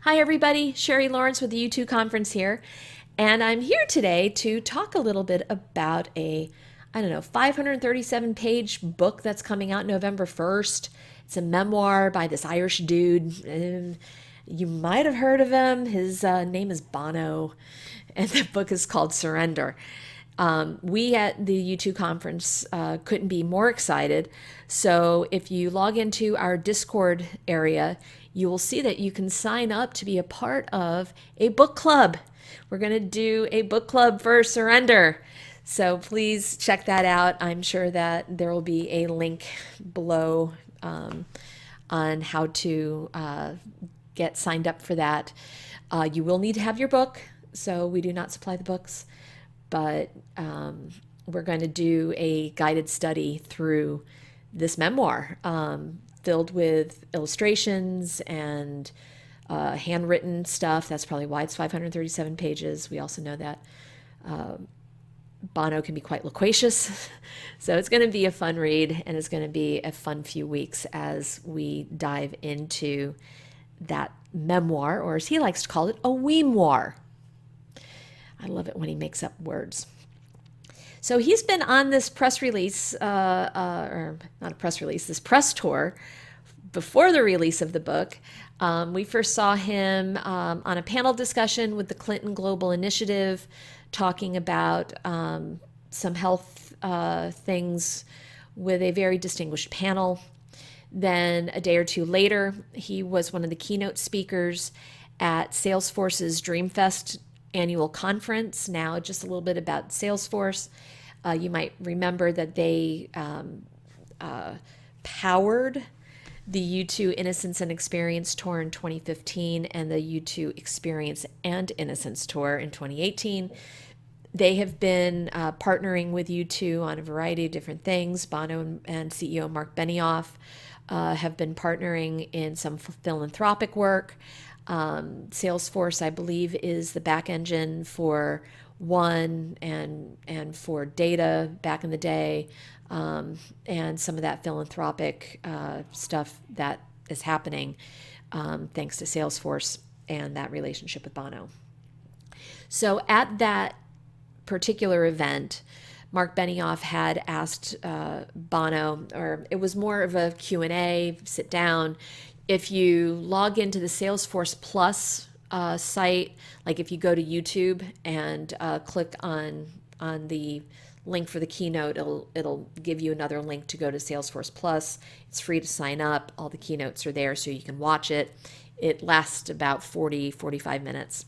Hi, everybody. Sherry Lawrence with the U2 conference here. And I'm here today to talk a little bit about I don't know, 537 page book that's coming out November 1st. It's a memoir by this Irish dude. And you might have heard of him. His name is Bono, and the book is called Surrender. We at the U2 conference couldn't be more excited. So if you log into our Discord area, you will see that you can sign up to be a part of a book club. We're going to do a book club for Surrender. So please check that out. I'm sure that there will be a link below on how to get signed up for that. You will need to have your book, so we do not supply the books, but we're going to do a guided study through this memoir filled with illustrations and handwritten stuff. That's probably why it's 537 pages. We also know that Bono can be quite loquacious. So it's going to be a fun read, and it's going to be a fun few weeks as we dive into that memoir, or as he likes to call it, a weemoir. I love it when he makes up words. So he's been on this press release, or not a press release, this press tour before the release of the book. We first saw him on a panel discussion with the Clinton Global Initiative, talking about some health things with a very distinguished panel. Then a day or two later, he was one of the keynote speakers at Salesforce's Dreamfest annual conference. Now, just a little bit about Salesforce. You might remember that they powered the U2 Innocence and Experience Tour in 2015 and the U2 Experience and Innocence Tour in 2018. They have been partnering with U2 on a variety of different things. Bono and CEO Mark Benioff have been partnering in some philanthropic work. Salesforce, I believe, is the back engine for One and for Data back in the day, and some of that philanthropic stuff that is happening thanks to Salesforce and that relationship with Bono. So at that particular event, Mark Benioff had asked Bono, or it was more of a Q&A, sit down. If you log into the Salesforce Plus site, like if you go to YouTube and click on the link for the keynote, it'll give you another link to go to Salesforce Plus. It's free to sign up. All the keynotes are there so you can watch it. It lasts about 45 minutes.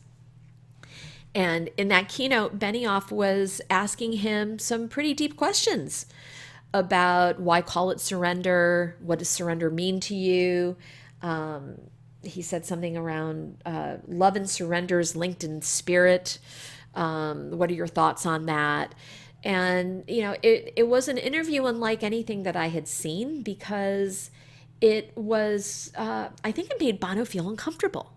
And in that keynote, Benioff was asking him some pretty deep questions about why call it surrender? What does surrender mean to you? He said something around love and surrender is linked in spirit. What are your thoughts on that? And, it was an interview unlike anything that I had seen, because it was, I think it made Bono feel uncomfortable.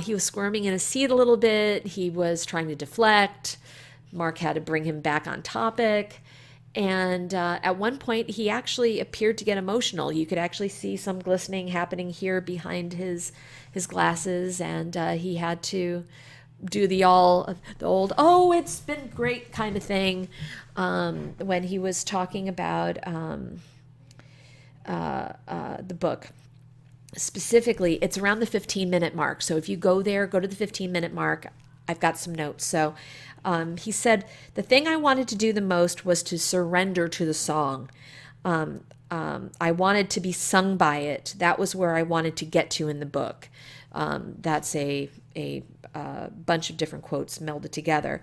He was squirming in his seat a little bit. He was trying to deflect. Mark had to bring him back on topic. And at one point, he actually appeared to get emotional. You could actually see some glistening happening here behind his glasses. And he had to do the old, oh, it's been great kind of thing when he was talking about the book. Specifically, it's around the 15-minute mark. So if you go there, go to the 15-minute mark. I've got some notes. So he said, the thing I wanted to do the most was to surrender to the song. I wanted to be sung by it. That was where I wanted to get to in the book. That's a bunch of different quotes melded together.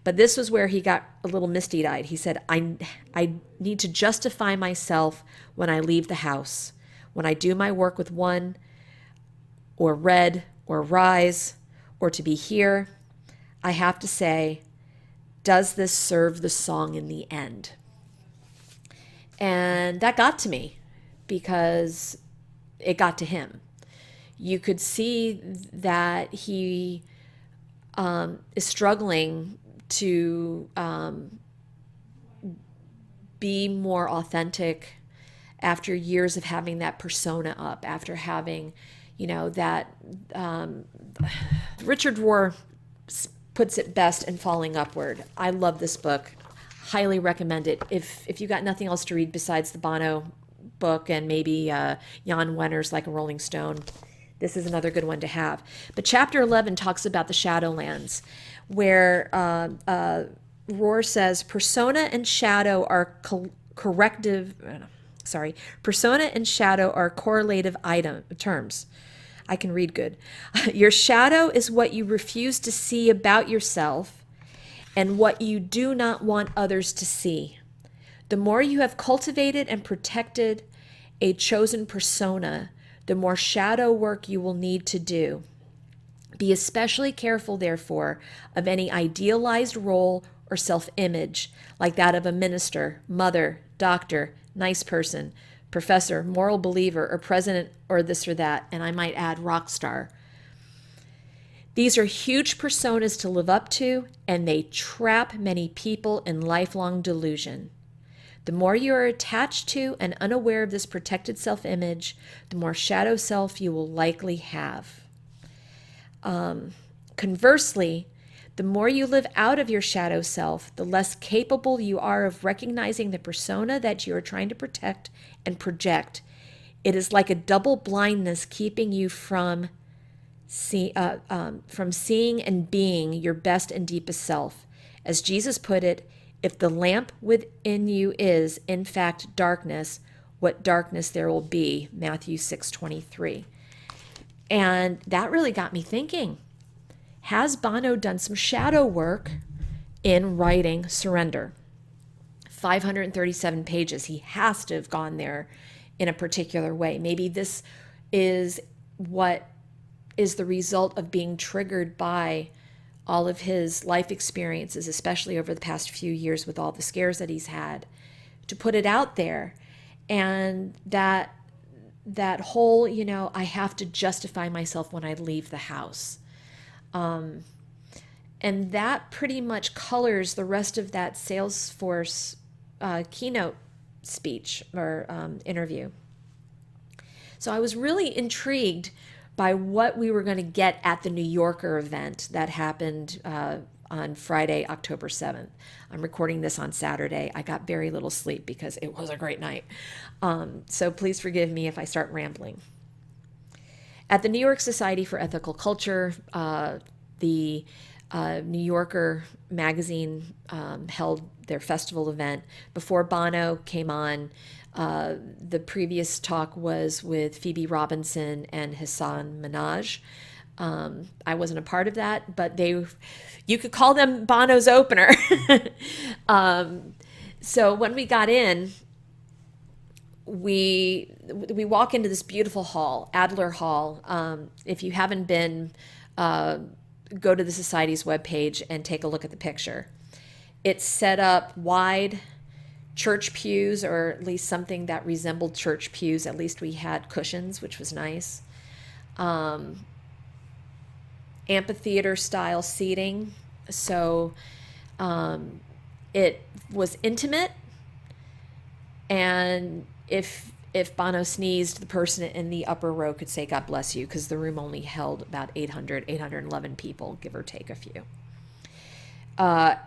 But this was where he got a little misty-eyed. He said, I need to justify myself when I leave the house. When I do my work with One, or Red, or Rise, or to be here, I have to say, does this serve the song in the end? And that got to me, because it got to him. You could see that he is struggling to be more authentic after years of having that persona up, after having, that Richard Rohr puts it best in Falling Upward. I love this book. Highly recommend it. If you got nothing else to read besides the Bono book and maybe Jan Wenner's Like a Rolling Stone, this is another good one to have. But chapter 11 talks about the Shadowlands, where Rohr says persona and shadow are persona and shadow are correlative terms. I can read good. Your shadow is what you refuse to see about yourself and what you do not want others to see. The more you have cultivated and protected a chosen persona, the more shadow work you will need to do. Be especially careful, therefore, of any idealized role or self-image, like that of a minister, mother, doctor, nice person, professor, moral believer, or president, or this or that, and I might add rock star. These are huge personas to live up to, and they trap many people in lifelong delusion. The more you are attached to and unaware of this protected self-image, the more shadow self you will likely have. Conversely, the more you live out of your shadow self, the less capable you are of recognizing the persona that you are trying to protect and project. It is like a double blindness keeping you from seeing and being your best and deepest self. As Jesus put it, if the lamp within you is, in fact, darkness, what darkness there will be, Matthew 6:23. And that really got me thinking. Has Bono done some shadow work in writing Surrender? 537 pages. He has to have gone there in a particular way. Maybe this is what is the result of being triggered by all of his life experiences, especially over the past few years with all the scares that he's had, to put it out there. And that whole, I have to justify myself when I leave the house. And that pretty much colors the rest of that Salesforce keynote speech or interview. So I was really intrigued by what we were going to get at the New Yorker event that happened on Friday, October 7th. I'm recording this on Saturday. I got very little sleep because it was a great night. So please forgive me if I start rambling. At the New York Society for Ethical Culture, the New Yorker magazine held their festival event. Before Bono came on, the previous talk was with Phoebe Robinson and Hassan Minhaj. I wasn't a part of that, but you could call them Bono's opener. So when we got in, we walk into this beautiful hall, Adler Hall. If you haven't been, go to the Society's webpage and take a look at the picture. It's set up wide, church pews, or at least something that resembled church pews. At least we had cushions, which was nice. Amphitheater style seating. So it was intimate, and if Bono sneezed, the person in the upper row could say, God bless you, because the room only held about 811 people, give or take a few.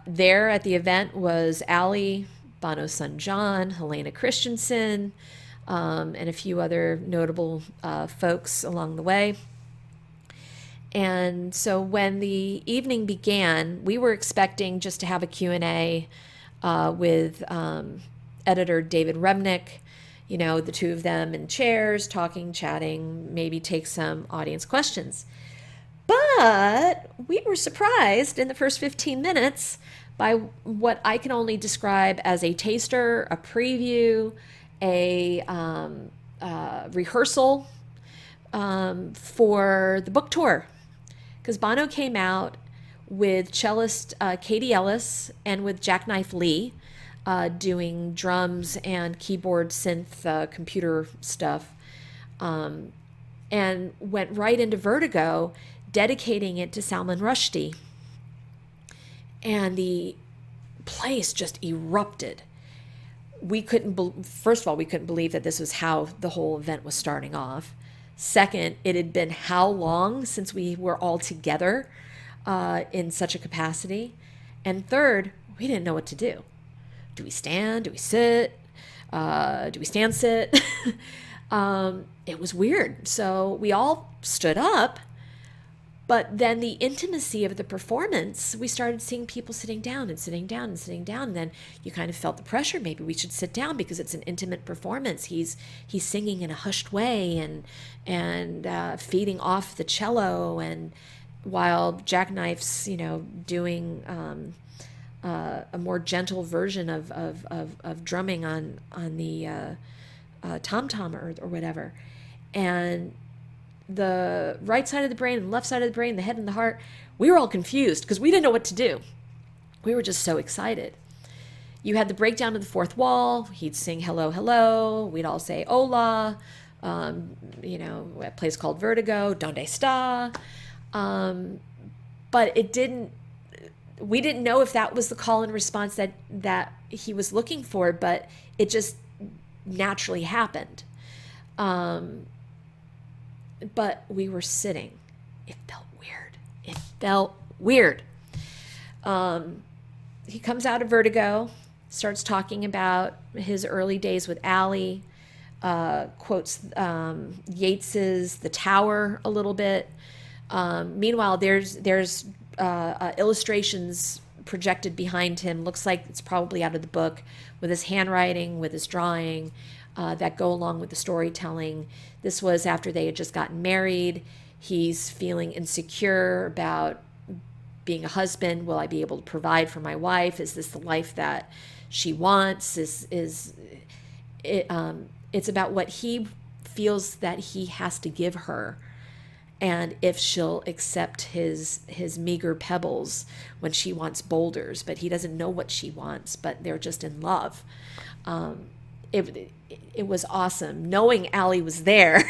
There at the event was Allie, Bono's son John, Helena Christensen, and a few other notable folks along the way. And so when the evening began, we were expecting just to have a Q&A with editor David Remnick, the two of them in chairs, talking, chatting, maybe take some audience questions. But we were surprised in the first 15 minutes by what I can only describe as a taster, a preview, a rehearsal for the book tour. Because Bono came out with cellist Katie Ellis and with Jackknife Lee doing drums and keyboard, synth, computer stuff, and went right into Vertigo, dedicating it to Salman Rushdie. And the place just erupted. We couldn't, first of all, we couldn't believe that this was how the whole event was starting off. Second, it had been how long since we were all together in such a capacity. And third, we didn't know what to do. Do we stand? Do we sit? Do we stand sit? It was weird. So we all stood up, but then the intimacy of the performance, we started seeing people sitting down and sitting down and sitting down. And then you kind of felt the pressure. Maybe we should sit down because it's an intimate performance. He's singing in a hushed way and feeding off the cello, and while Jackknife's doing a more gentle version of drumming on the tom tom or whatever, and the right side of the brain and left side of the brain, the head and the heart, we were all confused because we didn't know what to do. We were just so excited. You had the breakdown of the fourth wall. He'd sing hello, hello. We'd all say hola. A place called Vertigo, Donde está? But we didn't know if that was the call and response that he was looking for, but it just naturally happened. But we were sitting. It felt weird. He comes out of Vertigo, starts talking about his early days with Allie, quotes Yeats's The Tower a little bit. Meanwhile, there's illustrations projected behind him. Looks like it's probably out of the book, with his handwriting, with his drawing, that go along with the storytelling. This was after they had just gotten married. He's feeling insecure about being a husband. Will I be able to provide for my wife? Is this the life that she wants? It's about what he feels that he has to give her, and if she'll accept his meager pebbles when she wants boulders. But he doesn't know what she wants, but they're just in love. It was awesome knowing Allie was there,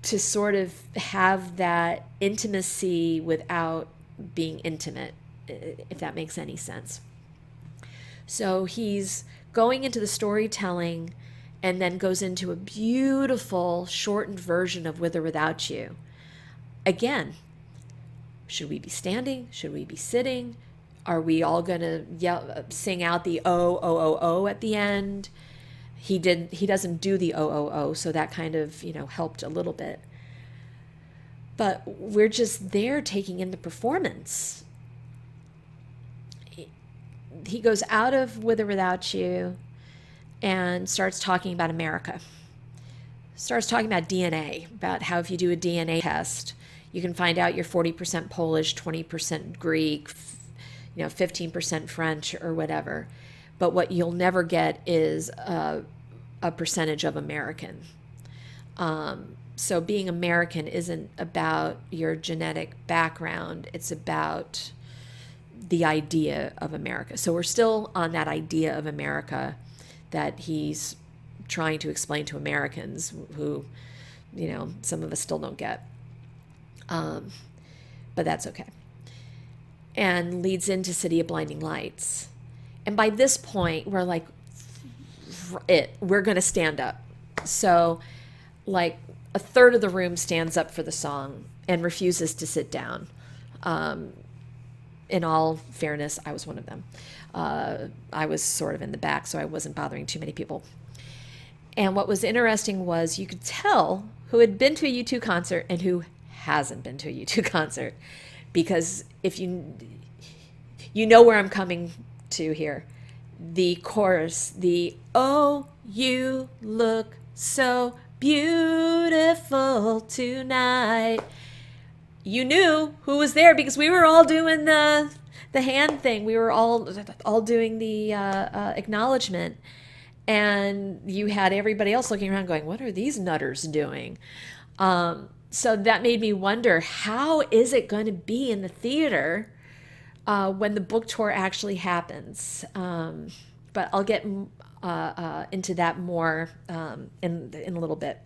to sort of have that intimacy without being intimate, if that makes any sense. So he's going into the storytelling and then goes into a beautiful shortened version of With or Without You. Again, should we be standing? Should we be sitting? Are we all going to sing out the O at the end? He doesn't do the O, so that kind of, helped a little bit. But we're just there taking in the performance. He goes out of With or Without You and starts talking about America. Starts talking about DNA, about how if you do a DNA test, you can find out you're 40% Polish, 20% Greek, 15% French or whatever. But what you'll never get is a percentage of American. So being American isn't about your genetic background. It's about the idea of America. So we're still on that idea of America that he's trying to explain to Americans who, some of us still don't get. But that's okay. And leads into City of Blinding Lights. And by this point, we're like, we're going to stand up. So like a third of the room stands up for the song and refuses to sit down. In all fairness, I was one of them. I was sort of in the back, so I wasn't bothering too many people. And what was interesting was you could tell who had been to a U2 concert and who hasn't been to a U2 concert. Because if you know where I'm coming to here. The chorus, the "Oh, you look so beautiful tonight." You knew who was there because we were all doing the hand thing. We were all doing the acknowledgement. And you had everybody else looking around going, what are these nutters doing? So that made me wonder, how is it going to be in the theater when the book tour actually happens? But I'll get into that more in a little bit.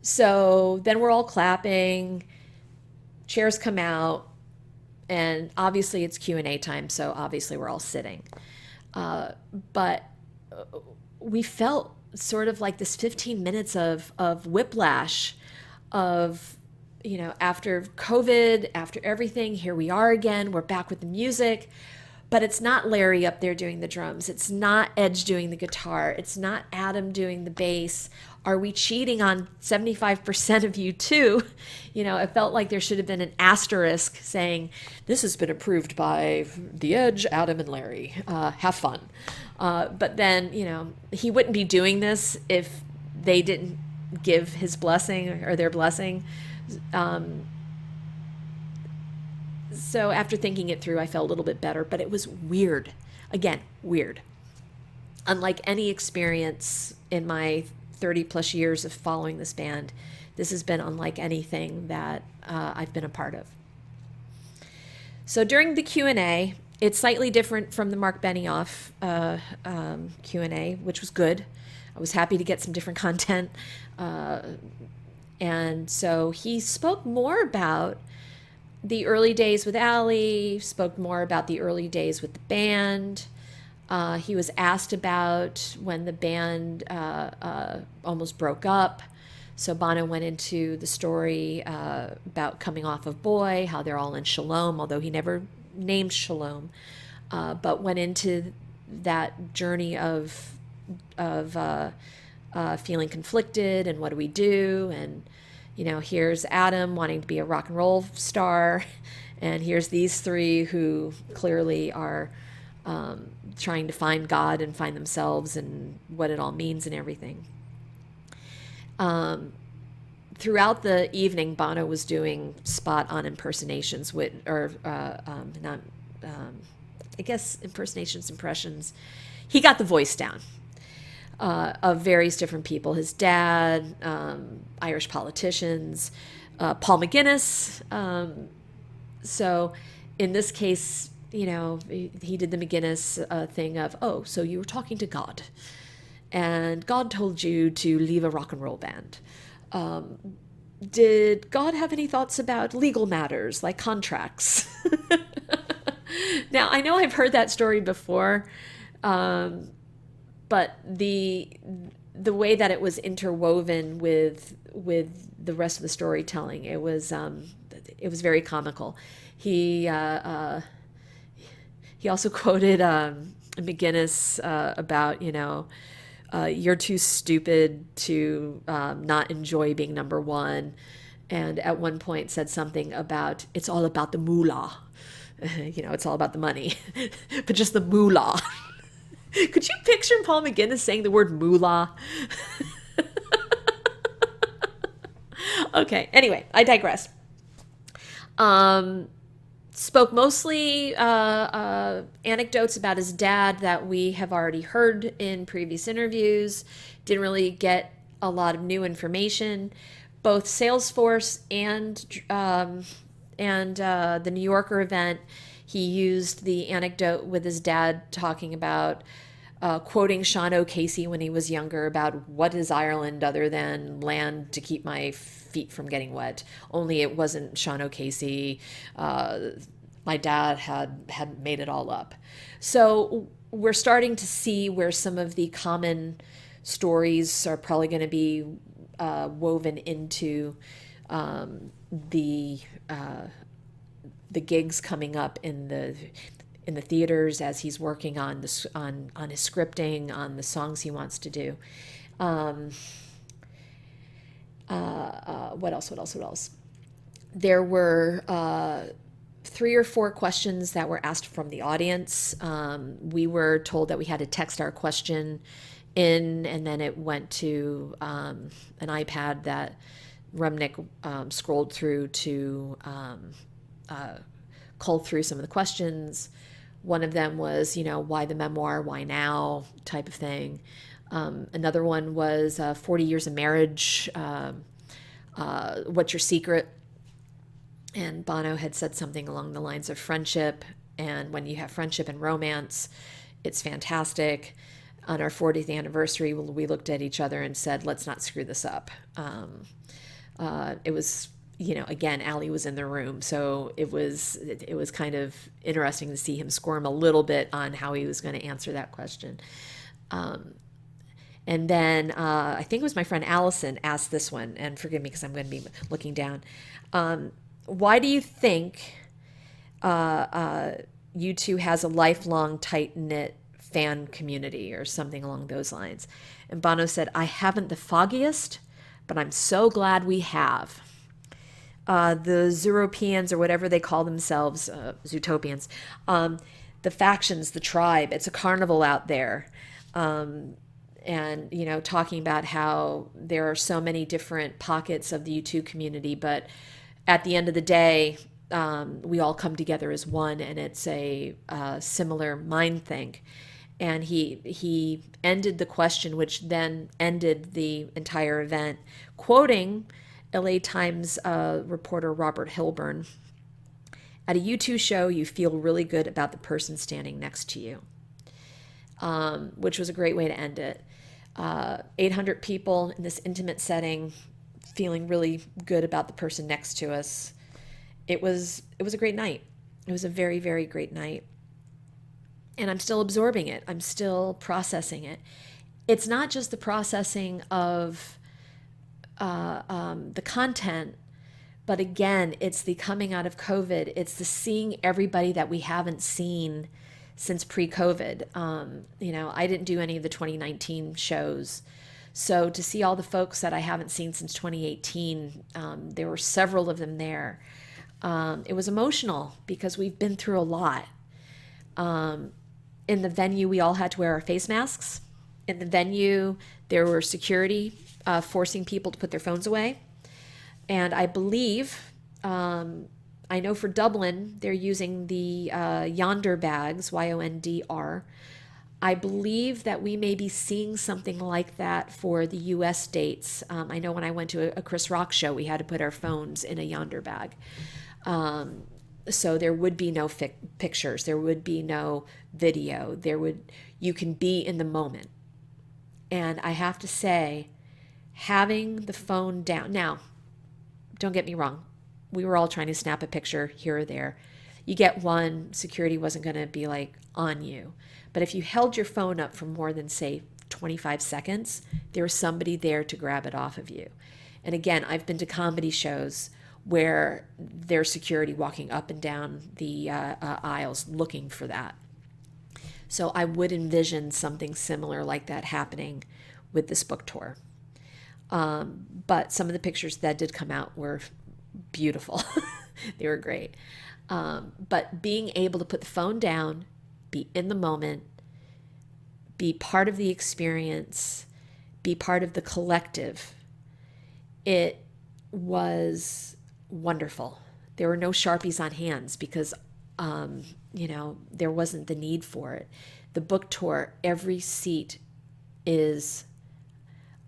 So then we're all clapping, chairs come out, and obviously it's Q&A time, so obviously we're all sitting. But we felt sort of like this 15 minutes of whiplash of, after COVID, after everything, here we are again, we're back with the music, but it's not Larry up there doing the drums. It's not Edge doing the guitar. It's not Adam doing the bass. Are we cheating on 75% of you too? It felt like there should have been an asterisk saying, this has been approved by the Edge, Adam, and Larry. Have fun. But then, he wouldn't be doing this if they didn't give his blessing or their blessing. So after thinking it through, I felt a little bit better, but it was weird. Again, weird. Unlike any experience in my 30 plus years of following this band, this has been unlike anything that I've been a part of. So during the Q&A, it's slightly different from the Mark Benioff Q&A, which was good. I was happy to get some different content. And so he spoke more about the early days with Allie, spoke more about the early days with the band. He was asked about when the band almost broke up. So Bono went into the story about coming off of Boy, how they're all in Shalom, although he never named Shalom, but went into that journey of feeling conflicted and what do we do, and here's Adam wanting to be a rock and roll star, and here's these three who clearly are trying to find God and find themselves and what it all means and everything. Throughout the evening, Bono was doing spot-on impersonations impressions. He got the voice down of various different people. His dad, Irish politicians, Paul McGuinness. So in this case, he did the McGuinness thing of, oh, so you were talking to God, and God told you to leave a rock and roll band. Did God have any thoughts about legal matters like contracts? Now, I know I've heard that story before, but the way that it was interwoven with the rest of the storytelling, it was very comical. He also quoted McGuinness about, you're too stupid to not enjoy being number one. And at one point said something about, it's all about the moolah. It's all about the money, but just the moolah. Could you picture Paul McGuinness saying the word moolah? Okay, anyway, I digress. Spoke mostly anecdotes about his dad that we have already heard in previous interviews. Didn't really get a lot of new information. Both Salesforce and the New Yorker event, he used the anecdote with his dad talking about quoting Sean O'Casey when he was younger about what is Ireland other than land to keep my feet from getting wet. Only it wasn't Sean O'Casey. My dad had made it all up. So we're starting to see where some of the common stories are probably going to be woven into the gigs coming up in the theaters as he's working on his scripting, on the songs he wants to do. What else? There were 3 or 4 questions that were asked from the audience. We were told that we had to text our question in, and then it went to an iPad that Rumnick scrolled through to cull through some of the questions. One of them was, why the memoir, why now, type of thing. Another one was 40 years of marriage, what's your secret? And Bono had said something along the lines of friendship, and when you have friendship and romance, it's fantastic. On our 40th anniversary, we looked at each other and said, let's not screw this up. It was, again, Allie was in the room, so it was kind of interesting to see him squirm a little bit on how he was going to answer that question. And then I think it was my friend Allison asked this one, and forgive me because I'm going to be looking down. Why do you think U2 has a lifelong tight-knit fan community or something along those lines? And Bono said, I haven't the foggiest, but I'm so glad we have. The Zootopians, or whatever they call themselves, Zootopians, the factions, the tribe, it's a carnival out there. And, talking about how there are so many different pockets of the U2 community, but at the end of the day, we all come together as one, and it's a similar mind think. And he ended the question, which then ended the entire event, quoting LA Times reporter Robert Hilburn. At a U2 show, you feel really good about the person standing next to you, which was a great way to end it. 800 people in this intimate setting, feeling really good about the person next to us. It was a great night. It was a very, very great night. And I'm still absorbing it. I'm still processing it. It's not just the processing of the content, but again, it's the coming out of COVID. It's the seeing everybody that we haven't seen since pre-COVID. I didn't do any of the 2019 shows. So to see all the folks that I haven't seen since 2018, there were several of them there. It was emotional because we've been through a lot. In the venue, we all had to wear our face masks. In the venue, there were security forcing people to put their phones away. And I believe, I know for Dublin, they're using the Yonder bags, YONDR. I believe that we may be seeing something like that for the US dates. I know when I went to a Chris Rock show, we had to put our phones in a Yonder bag. So there would be no pictures, there would be no video, you can be in the moment. And I have to say, having the phone down, now, don't get me wrong, we were all trying to snap a picture here or there. You get one, security wasn't going to be like on you. But if you held your phone up for more than, say, 25 seconds, there was somebody there to grab it off of you. And again, I've been to comedy shows where there's security walking up and down the aisles looking for that. So I would envision something similar like that happening with this book tour. But some of the pictures that did come out were beautiful. They were great. But being able to put the phone down, be in the moment, be part of the experience, be part of the collective, it was wonderful. There were no Sharpies on hands because, there wasn't the need for it. The book tour, every seat is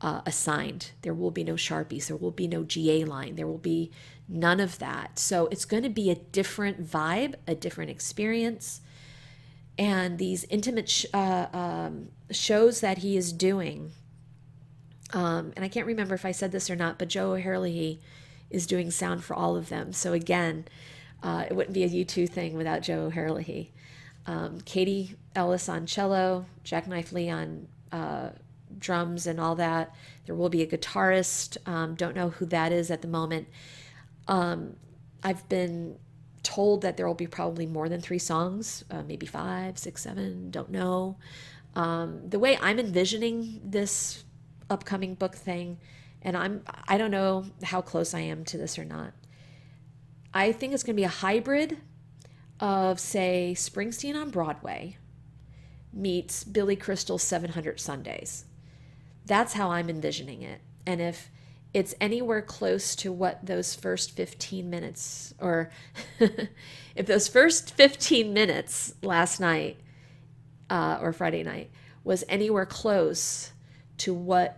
assigned. There will be no Sharpies. There will be no GA line. There will be none of that. So it's going to be a different vibe, a different experience. And these intimate shows that he is doing, and I can't remember if I said this or not, but Joe O'Herlihy is doing sound for all of them. So again, it wouldn't be a U2 thing without Joe O'Herlihy. Katie Ellis on cello, Jackknife Lee on drums and all that. There will be a guitarist. Don't know who that is at the moment. I've been told that there will be probably more than 3 songs, maybe 5, 6, 7, don't know. The way I'm envisioning this upcoming book thing, and I don't know how close I am to this or not. I think it's going to be a hybrid of, say, Springsteen on Broadway meets Billy Crystal's 700 Sundays. That's how I'm envisioning it. And if it's anywhere close to what those first 15 minutes, or if those first 15 minutes last night or Friday night was anywhere close to what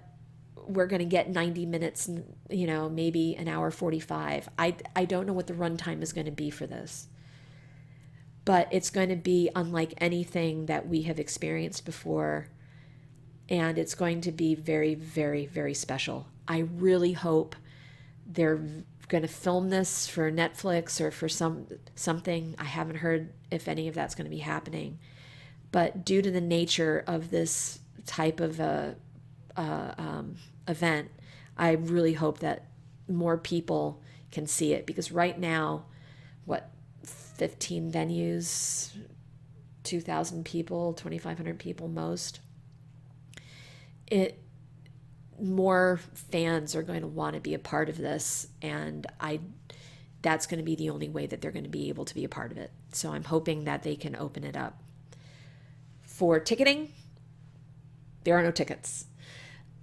we're going to get 90 minutes, maybe an hour 45. I don't know what the runtime is going to be for this. But it's going to be unlike anything that we have experienced before. And it's going to be very, very, very special. I really hope they're going to film this for Netflix or for something. I haven't heard if any of that's going to be happening. But due to the nature of this type of event, I really hope that more people can see it, because right now, 15 venues, 2,000 people, 2,500 people most. More fans are going to want to be a part of this, and that's going to be the only way that they're going to be able to be a part of it. So I'm hoping that they can open it up. For ticketing, there are no tickets.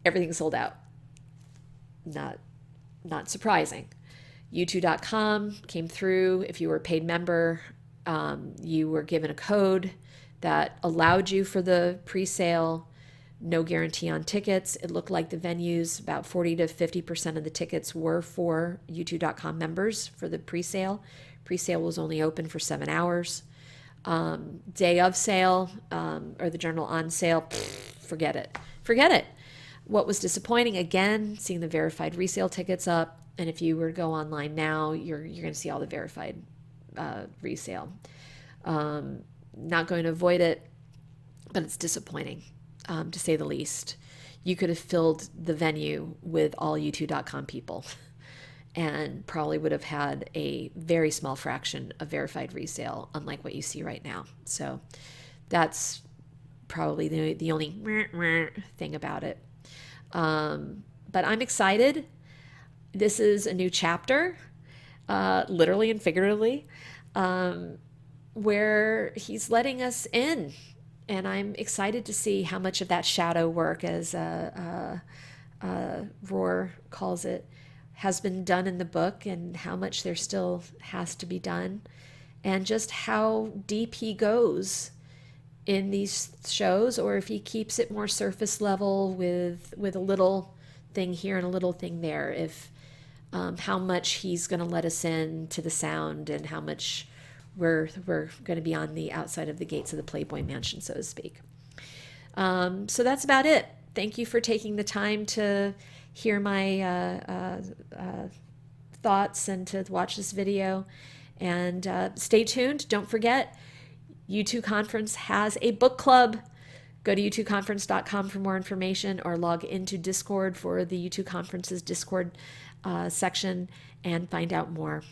Everything's sold out. Not surprising. U2.com came through. If you were a paid member, you were given a code that allowed you for the pre-sale. No guarantee on tickets. It looked like the venues, about 40 to 50% of the tickets were for U2.com members for the pre-sale. Pre-sale was only open for 7 hours. Day of sale, or the general on sale, forget it. Forget it. What was disappointing, again, seeing the verified resale tickets up. And if you were to go online now, you're going to see all the verified resale. Not going to avoid it, but it's disappointing. To say the least. You could have filled the venue with all U2.com people and probably would have had a very small fraction of verified resale, unlike what you see right now. So that's probably the only thing about it. But I'm excited. This is a new chapter, literally and figuratively, where he's letting us in. And I'm excited to see how much of that shadow work, as Roar calls it, has been done in the book, and how much there still has to be done, and just how deep he goes in these shows, or if he keeps it more surface level with a little thing here and a little thing there. If how much he's going to let us in to the sound, and how much we're going to be on the outside of the gates of the Playboy Mansion, so to speak. So that's about it. Thank you for taking the time to hear my thoughts and to watch this video. And stay tuned. Don't forget, U2 Conference has a book club. Go to u2conference.com for more information, or log into Discord for the U2 Conference's Discord section and find out more.